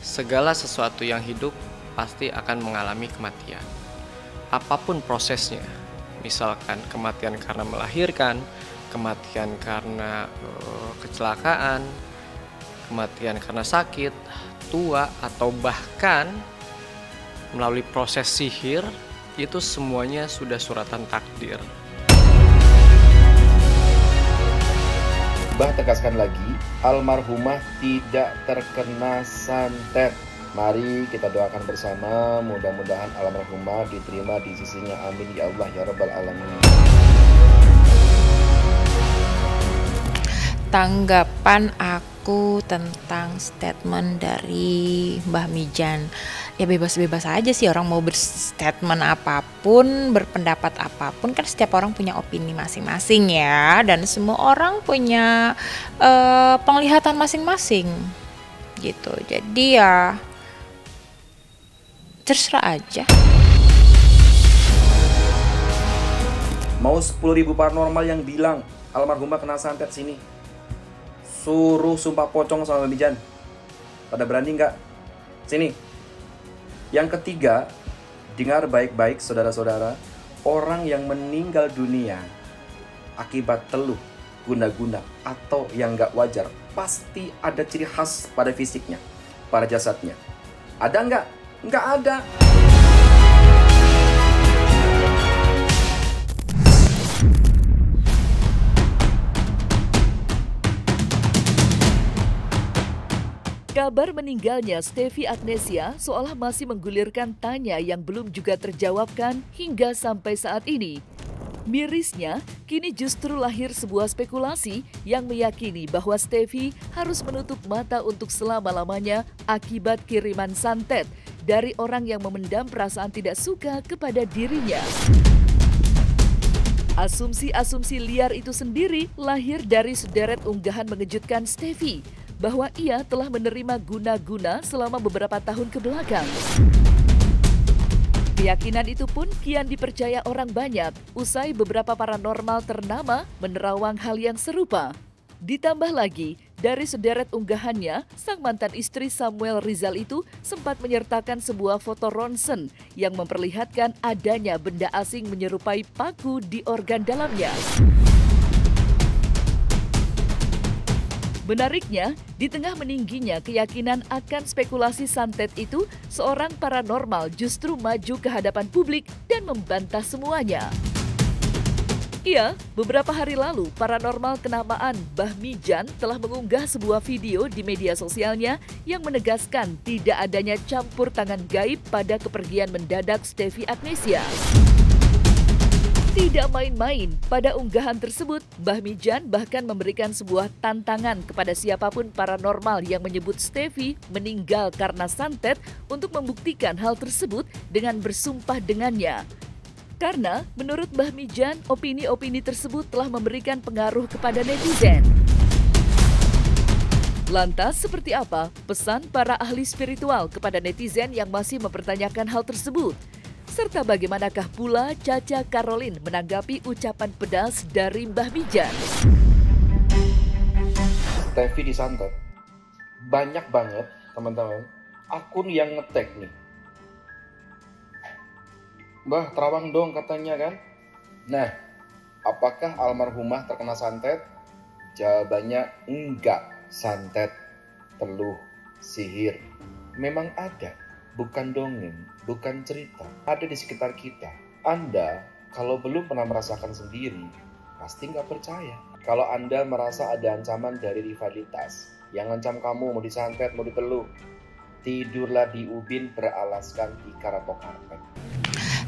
Segala sesuatu yang hidup pasti akan mengalami kematian. Apapun prosesnya, misalkan kematian karena melahirkan, kematian karena kecelakaan, kematian karena sakit, tua, atau bahkan melalui proses sihir, itu semuanya sudah suratan takdir. Mbah tegaskan lagi, almarhumah tidak terkena santet. Mari kita doakan bersama, mudah-mudahan almarhumah diterima di sisinya. Amin ya Allah ya Rabbal Alamin. Tanggapan aku tentang statement dari Mbah Mijan, ya bebas-bebas aja sih orang mau berstatement apapun, berpendapat apapun, kan setiap orang punya opini masing-masing ya, dan semua orang punya penglihatan masing-masing gitu. Jadi ya terserah aja. Mau 10.000 paranormal yang bilang almarhumah kena santet sini, suruh sumpah pocong sama Mijan. Pada berani nggak? Sini. Yang ketiga, dengar baik-baik saudara-saudara, orang yang meninggal dunia akibat teluh, guna-guna, atau yang nggak wajar, pasti ada ciri khas pada fisiknya, pada jasadnya. Ada nggak? Nggak ada. Kabar meninggalnya Stevi Agnesia seolah masih menggulirkan tanya yang belum juga terjawabkan hingga sampai saat ini. Mirisnya, kini justru lahir sebuah spekulasi yang meyakini bahwa Stevi harus menutup mata untuk selama-lamanya akibat kiriman santet dari orang yang memendam perasaan tidak suka kepada dirinya. Asumsi-asumsi liar itu sendiri lahir dari sederet unggahan mengejutkan Stevi bahwa ia telah menerima guna-guna selama beberapa tahun kebelakang. Keyakinan itu pun kian dipercaya orang banyak usai beberapa paranormal ternama menerawang hal yang serupa. Ditambah lagi, dari sederet unggahannya, sang mantan istri Samuel Rizal itu sempat menyertakan sebuah foto ronsen yang memperlihatkan adanya benda asing menyerupai paku di organ dalamnya. Menariknya, di tengah meningginya keyakinan akan spekulasi santet itu, seorang paranormal justru maju ke hadapan publik dan membantah semuanya. Beberapa hari lalu, paranormal kenamaan Mbah Mijan telah mengunggah sebuah video di media sosialnya yang menegaskan tidak adanya campur tangan gaib pada kepergian mendadak Stevi Agnesia. Tidak main-main, pada unggahan tersebut, Mbah Mijan bahkan memberikan sebuah tantangan kepada siapapun paranormal yang menyebut Stevi meninggal karena santet untuk membuktikan hal tersebut dengan bersumpah dengannya. Karena menurut Mbah Mijan, opini-opini tersebut telah memberikan pengaruh kepada netizen. Lantas seperti apa pesan para ahli spiritual kepada netizen yang masih mempertanyakan hal tersebut? Serta bagaimanakah pula Caca Caroline menanggapi ucapan pedas dari Mbah Mijan? Stevi disantet. Banyak banget teman-teman akun yang nge-tag nih. Mbah, terawang dong katanya kan. Nah, apakah almarhumah terkena santet? Jawabannya enggak. Santet, teluh, sihir memang ada. Bukan dongeng, bukan cerita. Ada di sekitar kita. Anda kalau belum pernah merasakan sendiri, pasti nggak percaya. Kalau Anda merasa ada ancaman dari rivalitas yang ngancam kamu mau disantet, mau diteluh, tidurlah di ubin beralaskan tikar atau karpet.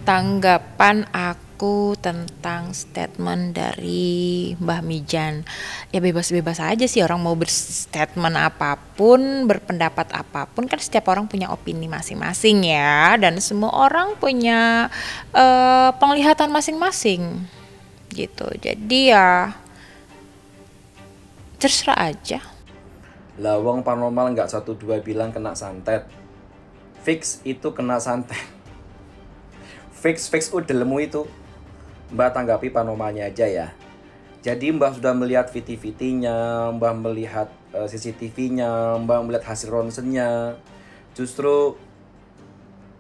Tanggapan aku tentang statement dari Mbah Mijan, ya bebas-bebas aja sih orang mau berstatement apapun, berpendapat apapun, kan setiap orang punya opini masing-masing ya, dan semua orang punya penglihatan masing-masing gitu. Jadi ya terserah aja. Lawang paranormal nggak 1-2 bilang kena santet. Fix itu kena santet. Fix udelmu itu. Mbak tanggapi paranormalnya aja ya. Jadi Mbak sudah melihat VT-VT-nya, Mbak melihat CCTV-nya, Mbak melihat hasil ronsennya. Justru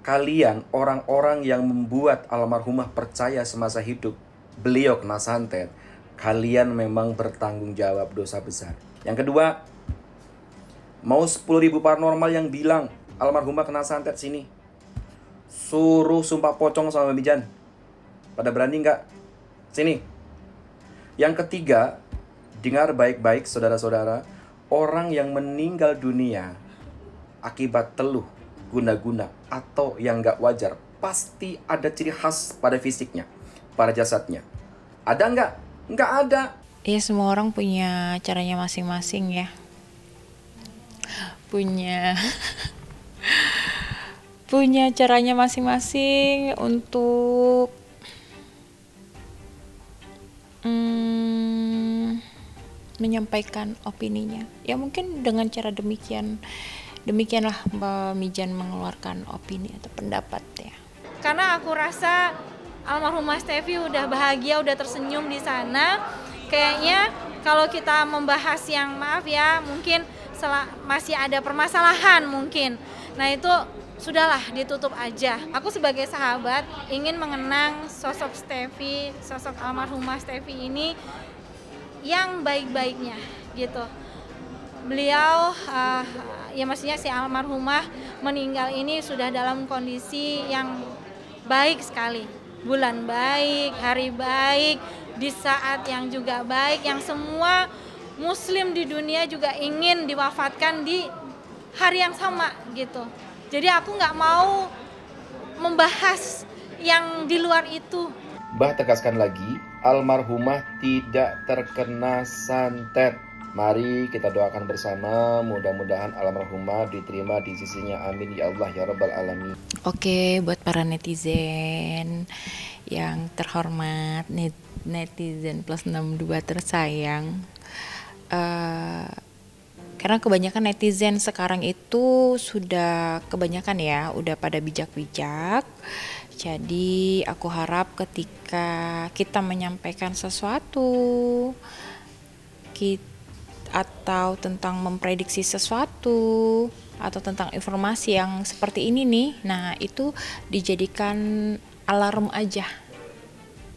kalian orang-orang yang membuat almarhumah percaya semasa hidup beliau kena santet, kalian memang bertanggung jawab dosa besar. Yang kedua, mau 10.000 paranormal yang bilang almarhumah kena santet sini, suruh sumpah pocong sama Mijan. Pada berani nggak? Sini. Yang ketiga, dengar baik-baik saudara-saudara, orang yang meninggal dunia akibat teluh, guna-guna, atau yang nggak wajar, pasti ada ciri khas pada fisiknya, pada jasadnya. Ada nggak? Nggak ada. Ya, semua orang punya caranya masing-masing ya. Punya caranya masing-masing untuk menyampaikan opininya. Ya mungkin dengan cara demikianlah Mbak Mijan mengeluarkan opini atau pendapat ya. Karena aku rasa almarhumah Steffi udah bahagia, udah tersenyum di sana. Kayaknya kalau kita membahas yang maaf ya, mungkin masih ada permasalahan mungkin. Nah itu sudahlah, ditutup aja. Aku sebagai sahabat ingin mengenang sosok Steffi, sosok almarhumah Steffi ini yang baik-baiknya gitu. Beliau ya maksudnya si almarhumah meninggal ini sudah dalam kondisi yang baik sekali. Bulan baik, hari baik, di saat yang juga baik, yang semua muslim di dunia juga ingin diwafatkan di hari yang sama gitu. Jadi aku nggak mau membahas yang di luar itu. Mbah tegaskan lagi, almarhumah tidak terkena santet. Mari kita doakan bersama, mudah-mudahan almarhumah diterima di sisinya. Amin ya Allah ya Rabbal Alamin. Oke, buat para netizen yang terhormat, netizen plus 62 tersayang, karena kebanyakan netizen sekarang itu sudah kebanyakan ya, udah pada bijak-bijak. Jadi aku harap ketika kita menyampaikan sesuatu atau tentang memprediksi sesuatu atau tentang informasi yang seperti ini nih, nah itu dijadikan alarm aja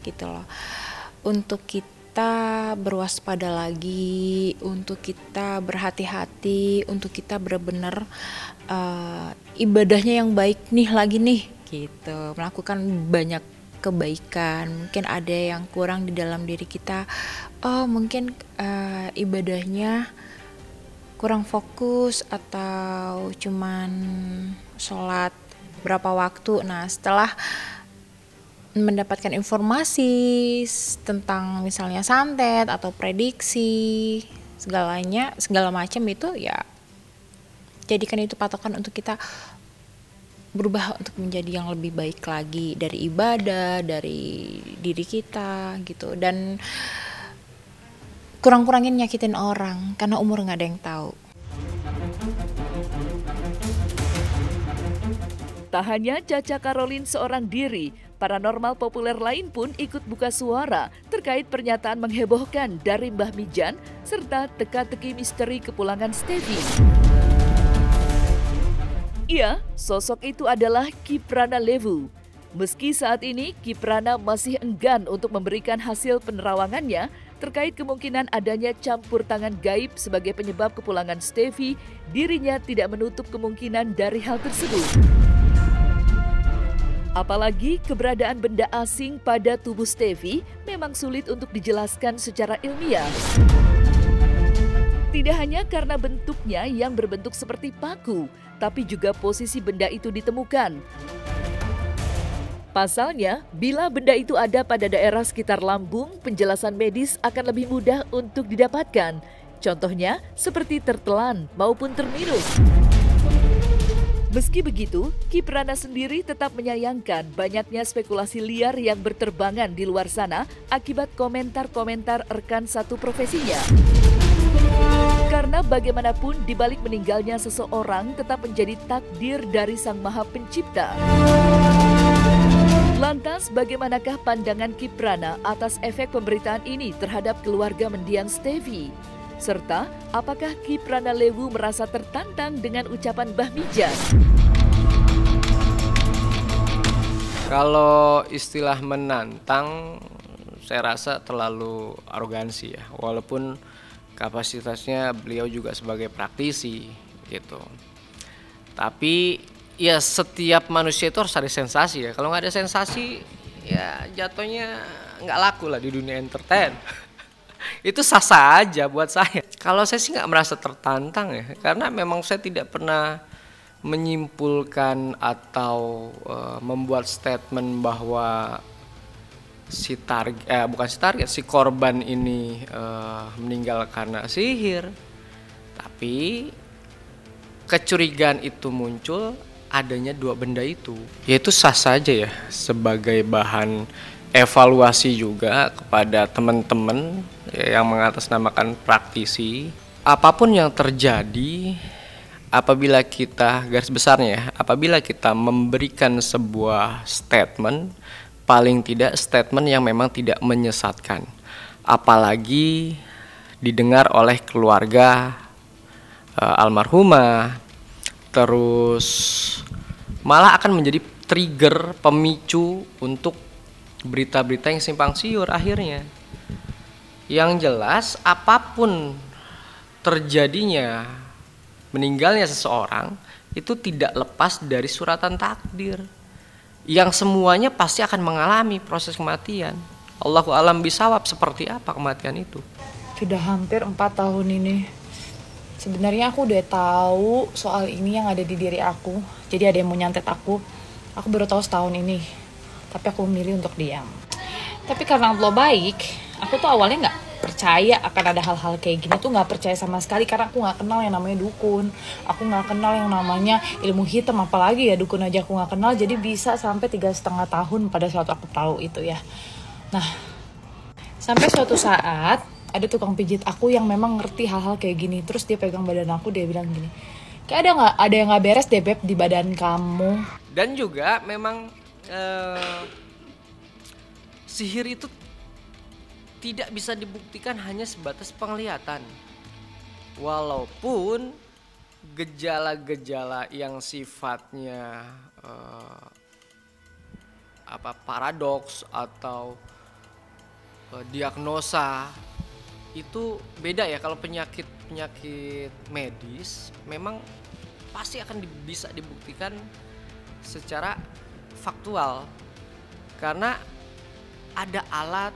gitu loh, untuk kita berwaspada lagi, untuk kita berhati-hati, untuk kita benar-benar ibadahnya yang baik nih lagi nih gitu, melakukan banyak kebaikan. Mungkin ada yang kurang di dalam diri kita, mungkin ibadahnya kurang fokus atau cuman sholat berapa waktu. Nah setelah mendapatkan informasi tentang misalnya santet atau prediksi segala macam itu, ya jadikan itu patokan untuk kita berubah untuk menjadi yang lebih baik lagi dari ibadah, dari diri kita gitu. Dan kurang-kurangin nyakitin orang, karena umur gak ada yang tahu. Tak hanya Caca Caroline seorang diri, paranormal populer lain pun ikut buka suara terkait pernyataan menghebohkan dari Mbah Mijan serta teka-teki misteri kepulangan Steffi. Iya, sosok itu adalah Kiprana Lewu. Meski saat ini Kiprana masih enggan untuk memberikan hasil penerawangannya terkait kemungkinan adanya campur tangan gaib sebagai penyebab kepulangan Steffi, dirinya tidak menutup kemungkinan dari hal tersebut. Apalagi keberadaan benda asing pada tubuh Steffi memang sulit untuk dijelaskan secara ilmiah. Tidak hanya karena bentuknya yang berbentuk seperti paku, tapi juga posisi benda itu ditemukan. Pasalnya, bila benda itu ada pada daerah sekitar lambung, penjelasan medis akan lebih mudah untuk didapatkan. Contohnya seperti tertelan maupun terminus. Meski begitu, Kiprana sendiri tetap menyayangkan banyaknya spekulasi liar yang berterbangan di luar sana akibat komentar-komentar rekan satu profesinya. Karena bagaimanapun di balik meninggalnya seseorang tetap menjadi takdir dari Sang Maha Pencipta. Lantas bagaimanakah pandangan Kiprana atas efek pemberitaan ini terhadap keluarga mendiang Steffi? Serta apakah Ki Pranalewu merasa tertantang dengan ucapan Mbah Mijan? Kalau istilah menantang, saya rasa terlalu arogansi ya. Walaupun kapasitasnya beliau juga sebagai praktisi gitu. Tapi ya setiap manusia itu harus ada sensasi ya. Kalau nggak ada sensasi ya jatuhnya nggak laku lah di dunia entertain. Itu sah-sah aja buat saya. Kalau saya sih nggak merasa tertantang ya. Karena memang saya tidak pernah menyimpulkan atau membuat statement bahwa si korban ini meninggal karena sihir. Tapi kecurigaan itu muncul adanya dua benda itu, yaitu sah saja ya sebagai bahan evaluasi juga kepada teman-teman yang mengatasnamakan praktisi. Apapun yang terjadi, apabila kita, garis besarnya ya, apabila kita memberikan sebuah statement, paling tidak statement yang memang tidak menyesatkan, apalagi didengar oleh keluarga almarhumah, terus malah akan menjadi trigger, pemicu untuk berita-berita yang simpang siur akhirnya. Yang jelas apapun terjadinya meninggalnya seseorang itu tidak lepas dari suratan takdir yang semuanya pasti akan mengalami proses kematian. Allahu a'lam bisawab seperti apa kematian itu. Sudah hampir 4 tahun ini. Sebenarnya aku udah tahu soal ini yang ada di diri aku. Jadi ada yang mau nyantet aku. Aku baru tahu setahun ini. Tapi aku memilih untuk diam. Tapi karena Allah baik, aku tuh awalnya nggak percaya akan ada hal-hal kayak gini, tuh nggak percaya sama sekali karena aku nggak kenal yang namanya dukun, aku nggak kenal yang namanya ilmu hitam, apalagi ya dukun aja aku nggak kenal. Jadi bisa sampai 3,5 tahun pada saat aku tahu itu ya. Nah, sampai suatu saat ada tukang pijit aku yang memang ngerti hal-hal kayak gini. Terus dia pegang badan aku, dia bilang gini, kayak ada yang nggak beres deh Beb di badan kamu. Dan juga memang sihir itu tidak bisa dibuktikan hanya sebatas penglihatan. Walaupun gejala-gejala yang sifatnya paradoks atau diagnosa itu beda ya. Kalau penyakit medis memang pasti akan bisa dibuktikan secara faktual karena ada alat,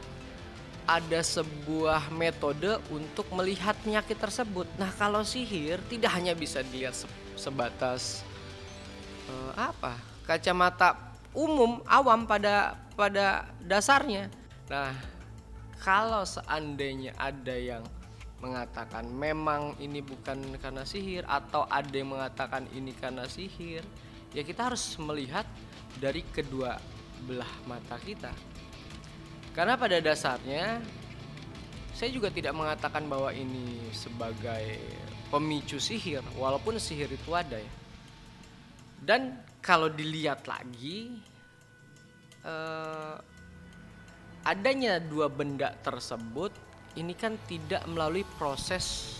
ada sebuah metode untuk melihat penyakit tersebut. Nah, kalau sihir tidak hanya bisa dilihat sebatas kacamata umum awam pada dasarnya. Nah, kalau seandainya ada yang mengatakan memang ini bukan karena sihir atau ada yang mengatakan ini karena sihir, ya kita harus melihat dari kedua belah mata kita. Karena pada dasarnya saya juga tidak mengatakan bahwa ini sebagai pemicu sihir, walaupun sihir itu ada ya. Dan kalau dilihat lagi adanya dua benda tersebut ini kan tidak melalui proses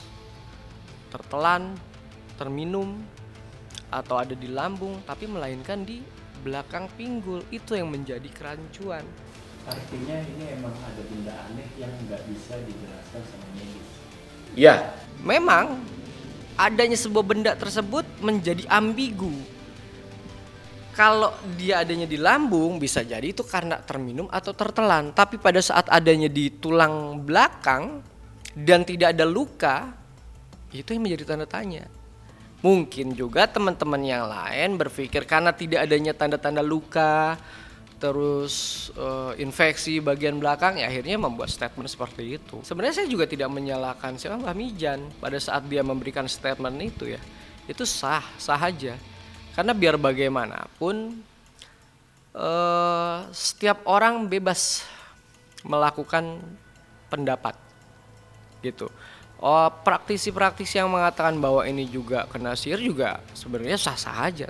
tertelan, terminum atau ada di lambung, tapi melainkan di belakang pinggul. Itu yang menjadi kerancuan. Artinya ini emang ada benda aneh yang nggak bisa dijelaskan sama medis. Ya, memang adanya sebuah benda tersebut menjadi ambigu. Kalau dia adanya di lambung bisa jadi itu karena terminum atau tertelan. Tapi pada saat adanya di tulang belakang dan tidak ada luka, itu yang menjadi tanda tanya. Mungkin juga teman-teman yang lain berpikir karena tidak adanya tanda-tanda luka, terus infeksi bagian belakang, ya akhirnya membuat statement seperti itu. Sebenarnya saya juga tidak menyalahkan siapa Mbah Mijan pada saat dia memberikan statement itu ya. Itu sah aja. Karena biar bagaimanapun setiap orang bebas melakukan pendapat gitu. Praktisi-praktisi yang mengatakan bahwa ini juga kena sihir juga sebenarnya sah-sah aja.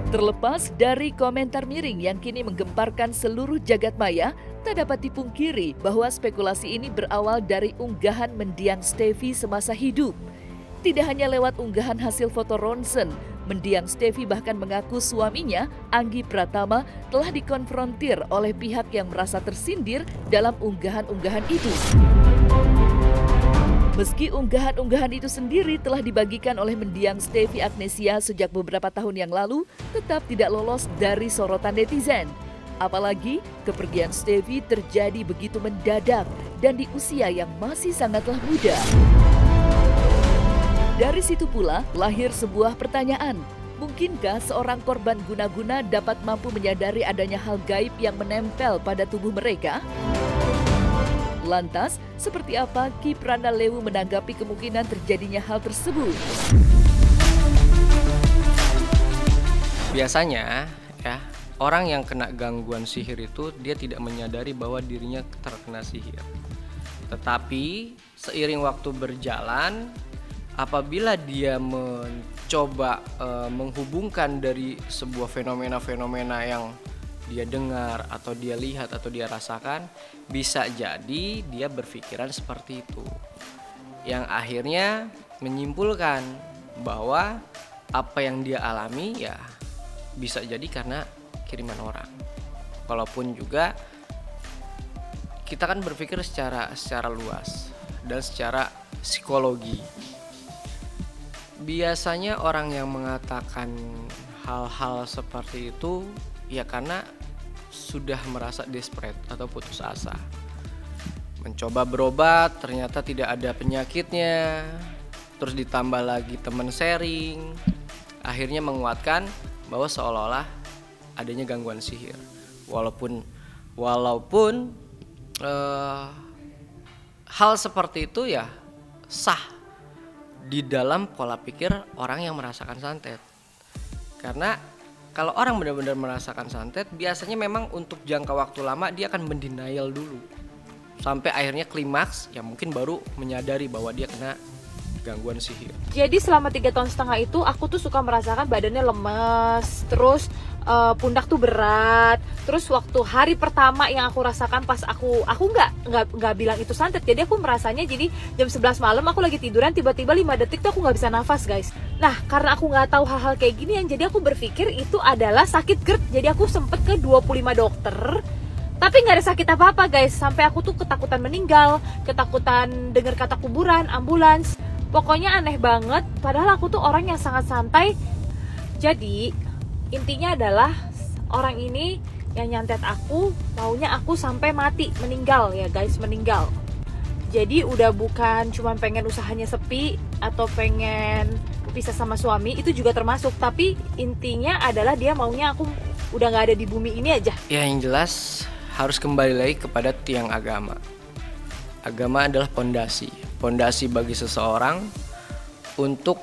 Terlepas dari komentar miring yang kini menggemparkan seluruh jagat maya, tak dapat dipungkiri bahwa spekulasi ini berawal dari unggahan mendiang Stefy semasa hidup. Tidak hanya lewat unggahan hasil foto ronsen, mendiang Stefy bahkan mengaku suaminya, Anggi Pratama, telah dikonfrontir oleh pihak yang merasa tersindir dalam unggahan-unggahan itu. Meski unggahan-unggahan itu sendiri telah dibagikan oleh mendiang Stefy Agnesia sejak beberapa tahun yang lalu, tetap tidak lolos dari sorotan netizen. Apalagi kepergian Stefy terjadi begitu mendadak dan di usia yang masih sangatlah muda. Dari situ pula lahir sebuah pertanyaan. Mungkinkah seorang korban guna-guna dapat mampu menyadari adanya hal gaib yang menempel pada tubuh mereka? Lantas, seperti apa Ki Prandalewu menanggapi kemungkinan terjadinya hal tersebut? Biasanya ya, orang yang kena gangguan sihir itu dia tidak menyadari bahwa dirinya terkena sihir. Tetapi seiring waktu berjalan, apabila dia mencoba menghubungkan dari sebuah fenomena-fenomena yang dia dengar atau dia lihat atau dia rasakan, bisa jadi dia berpikiran seperti itu, yang akhirnya menyimpulkan bahwa apa yang dia alami ya bisa jadi karena kiriman orang. Walaupun juga kita kan berpikir secara luas dan secara psikologi. Biasanya orang yang mengatakan hal-hal seperti itu ya karena sudah merasa desperate atau putus asa. Mencoba berobat, ternyata tidak ada penyakitnya. Terus ditambah lagi teman sharing, akhirnya menguatkan bahwa seolah-olah adanya gangguan sihir. Walaupun hal seperti itu ya sah di dalam pola pikir orang yang merasakan santet. Karena kalau orang benar-benar merasakan santet, biasanya memang untuk jangka waktu lama dia akan mendenial dulu. Sampai akhirnya klimaks, ya mungkin baru menyadari bahwa dia kena gangguan sihir. Jadi selama 3 tahun setengah itu aku tuh suka merasakan badannya lemas, terus pundak tuh berat. Terus waktu hari pertama yang aku rasakan pas aku nggak bilang itu santet. Jadi aku merasanya jadi jam 11 malam aku lagi tiduran, tiba-tiba 5 detik tuh aku nggak bisa nafas, guys. Nah, karena aku nggak tahu hal-hal kayak gini, yang jadi aku berpikir itu adalah sakit GERD. Jadi aku sempet ke 25 dokter, tapi nggak ada sakit apa-apa, guys. Sampai aku tuh ketakutan meninggal, ketakutan dengar kata kuburan, ambulans. Pokoknya aneh banget, padahal aku tuh orang yang sangat santai. Jadi intinya adalah orang ini yang nyantet aku maunya aku sampai mati, meninggal ya guys, meninggal. Jadi udah bukan cuma pengen usahanya sepi atau pengen pisah sama suami, itu juga termasuk. Tapi intinya adalah dia maunya aku udah gak ada di bumi ini aja. Ya yang jelas harus kembali lagi kepada tiang agama. Agama adalah pondasi bagi seseorang untuk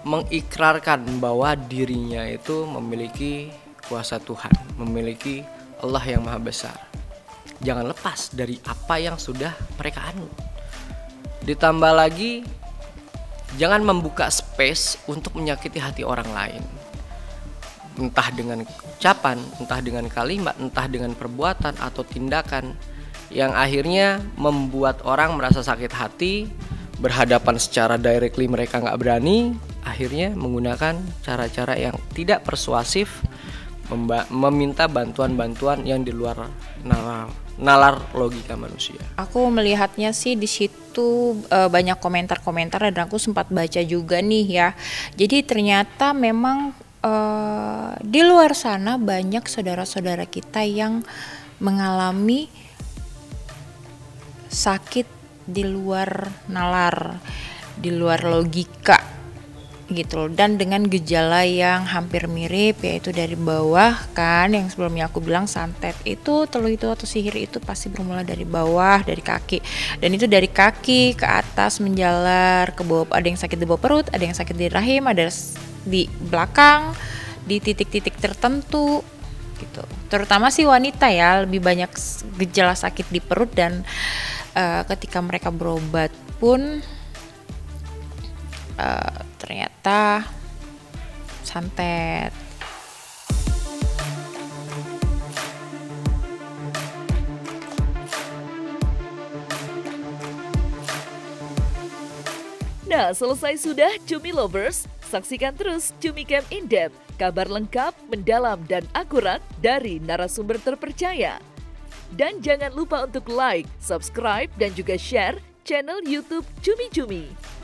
mengikrarkan bahwa dirinya itu memiliki kuasa Tuhan, memiliki Allah yang Maha Besar. Jangan lepas dari apa yang sudah mereka anut. Ditambah lagi, jangan membuka space untuk menyakiti hati orang lain. Entah dengan ucapan, entah dengan kalimat, entah dengan perbuatan atau tindakan yang akhirnya membuat orang merasa sakit hati, berhadapan secara directly mereka nggak berani, akhirnya menggunakan cara-cara yang tidak persuasif, meminta bantuan-bantuan yang di luar nalar logika manusia. Aku melihatnya sih di situ banyak komentar-komentar dan aku sempat baca juga nih ya. Jadi ternyata memang di luar sana banyak saudara-saudara kita yang mengalami sakit di luar nalar, di luar logika gitu loh, dan dengan gejala yang hampir mirip, yaitu dari bawah kan, yang sebelumnya aku bilang santet itu, teluh itu atau sihir itu pasti bermula dari bawah, dari kaki, dan itu dari kaki ke atas menjalar ke bawah. Ada yang sakit di bawah perut, ada yang sakit di rahim, ada di belakang, di titik-titik tertentu gitu. Terutama si wanita ya, lebih banyak gejala sakit di perut, dan ketika mereka berobat pun ternyata santet Nah, selesai sudah Cumi Lovers, saksikan terus Cumi Camp In Depth, kabar lengkap, mendalam, dan akurat dari narasumber terpercaya. Dan jangan lupa untuk like, subscribe, dan juga share channel YouTube Cumi Cumi.